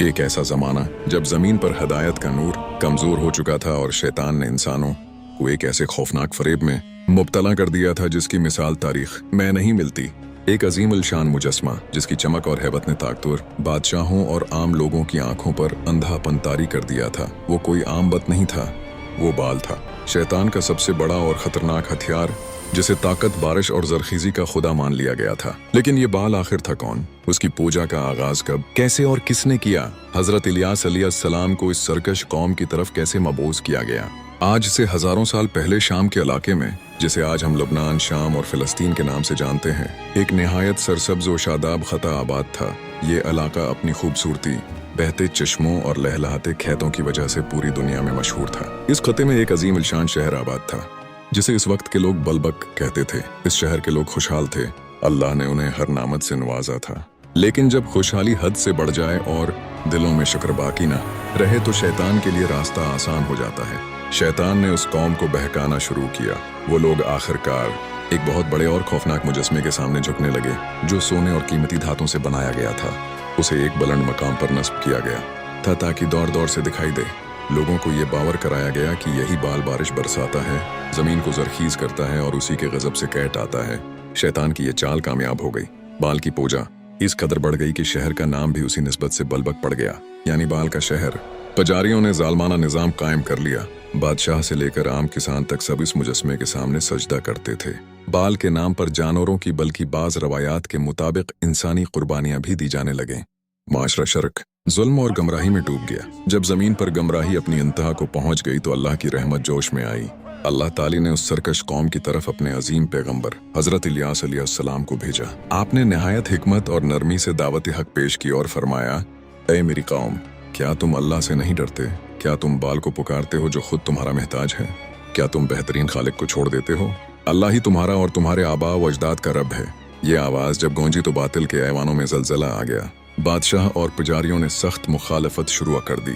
एक ऐसा जमाना जब जमीन पर हदायत का नूर कमजोर हो चुका था और शैतान ने इंसानों को एक ऐसे खौफनाक फरेब में मुब्तला कर दिया था जिसकी मिसाल तारीख में नहीं मिलती। एक अजीम अलशान मुजस्मा जिसकी चमक और हैबत ने ताकतवर बादशाहों और आम लोगों की आंखों पर अंधापन तारी कर दिया था। वो कोई आम बत नहीं था, वो बाल था, शैतान का सबसे बड़ा और खतरनाक हथियार, जिसे ताकत, बारिश और जरखीजी का खुदा मान लिया गया था। लेकिन ये बाल आखिर था कौन? उसकी पूजा का आगाज कब, कैसे और किसने किया? हजरत इलियास अलैहिस्सलाम को इस सरकश कौम की तरफ कैसे मबूस किया गया? आज से हजारों साल पहले शाम के इलाके में, जिसे आज हम लबनान, शाम और फिलिस्तीन के नाम से जानते हैं, एक निहायत सरसब्ज और शादाब खता आबाद था। ये इलाका अपनी खूबसूरती, बहते चश्मों और लहलहाते खेतों की वजह से पूरी दुनिया में मशहूर था। इस खते में एक अजीम अलशान शहर आबाद था जिसे इस वक्त के लोग बलबक कहते थे। इस शहर के लोग खुशहाल थे, अल्लाह ने उन्हें हर नामत से नवाजा था। लेकिन जब खुशहाली हद से बढ़ जाए और दिलों में शुक्र बाकी ना रहे तो शैतान के लिए रास्ता आसान हो जाता है। शैतान ने उस कौम को बहकाना शुरू किया। वो लोग आखिरकार एक बहुत बड़े और खौफनाक मुजस्मे के सामने झुकने लगे जो सोने और कीमती धातों से बनाया गया था। उसे एक बुलंद मकाम पर नस्ब किया गया था ताकि दौर दौर से दिखाई दे। लोगों को ये बावर कराया गया कि यही बाल बारिश बरसाता है, जमीन को जरखीज करता है और उसी के गजब से कैट आता है। शैतान की ये चाल कामयाब हो गई। बाल की पूजा इस कदर बढ़ गई कि शहर का नाम भी उसी निस्बत से बलबक पड़ गया, यानी बाल का शहर। पुजारियों ने जालमाना निजाम कायम कर लिया। बादशाह से लेकर आम किसान तक सब इस मुजस्मे के सामने सजदा करते थे। बाल के नाम पर जानवरों की बल्कि बाज रवायात के मुताबिक इंसानी कुर्बानियां भी दी जाने लगे। माशरा शर्क, जुल्म और गमराही में डूब गया। जब जमीन पर गमराही अपनी इंतहा को पहुंच गई तो अल्लाह की रहमत जोश में आई। अल्लाह ताली ने उस सरकश कौम की तरफ अपने अजीम पैगंबर हजरत इलियास अलैहिस्सलाम को भेजा। आपने निहायत हिकमत और नरमी से दावत हक पेश की और फरमाया, ऐ मेरी कौम, क्या तुम अल्लाह से नहीं डरते? क्या तुम बाल को पुकारते हो जो खुद तुम्हारा महताज है? क्या तुम बेहतरीन खालिक को छोड़ देते हो? अल्लाह ही तुम्हारा और तुम्हारे आबा व अजदाद का रब है। ये आवाज जब गूंजी तो बातिल के ऐवानों में जलजला आ गया। बादशाह और पुजारियों ने सख्त मुखालफत शुरू कर दी।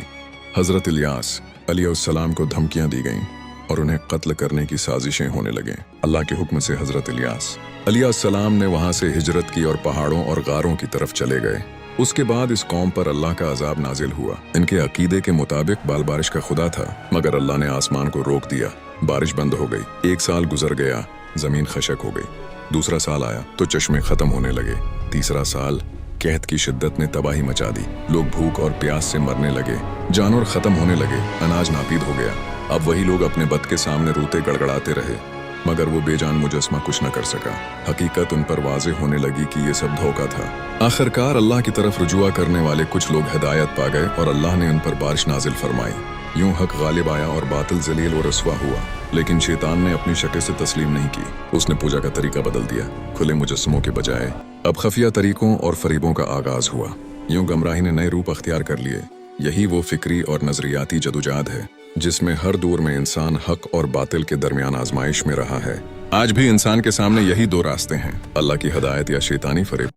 हजरत इलियास अलैहिस्सलाम को धमकियां दी गईं और उन्हें कत्ल करने की साजिशें होने लगे। अल्लाह के हुक्म से हजरत इलियास अलैहिस्सलाम ने वहां से हिजरत की और पहाड़ों और गारों की तरफ चले गए। उसके बाद इस कौम पर अल्लाह का अजाब नाजिल हुआ। इनके अकीदे के मुताबिक बाल बारिश का खुदा था, मगर अल्लाह ने आसमान को रोक दिया। बारिश बंद हो गई। एक साल गुजर गया, जमीन खशक हो गई। दूसरा साल आया तो चश्मे खत्म होने लगे। तीसरा साल कहत की शिद्दत ने तबाही मचा दी। लोग भूख और प्यास से मरने लगे, जानवर खत्म होने लगे, अनाज नापीद हो गया। अब वही लोग अपने बत के सामने रोते गड़गड़ाते रहे, मगर वो बेजान मुजस्मा कुछ न कर सका। हकीकत उन पर वाज़ेह होने लगी कि ये सब धोखा था। आखिरकार अल्लाह की तरफ रुजुआ करने वाले कुछ लोग हिदायत पा गए और अल्लाह ने उन पर बारिश नाजिल फरमाई। यूं हक गालिब आया और बातिल जलील और रसवा हुआ। लेकिन शैतान ने अपनी शक्ल से तस्लीम नहीं की। उसने पूजा का तरीका बदल दिया। खुले मुजस्मों के बजाय अब खफिया तरीकों और फरीबों का आगाज हुआ। यूं गमराही ने नए रूप अख्तियार कर लिए। यही वो फिक्री और नजरियाती जदोजहद है जिसमें हर दौर में इंसान हक और बातिल के दरमियान आजमाइश में रहा है। आज भी इंसान के सामने यही दो रास्ते हैं, अल्लाह की हिदायत या शैतानी फरेब।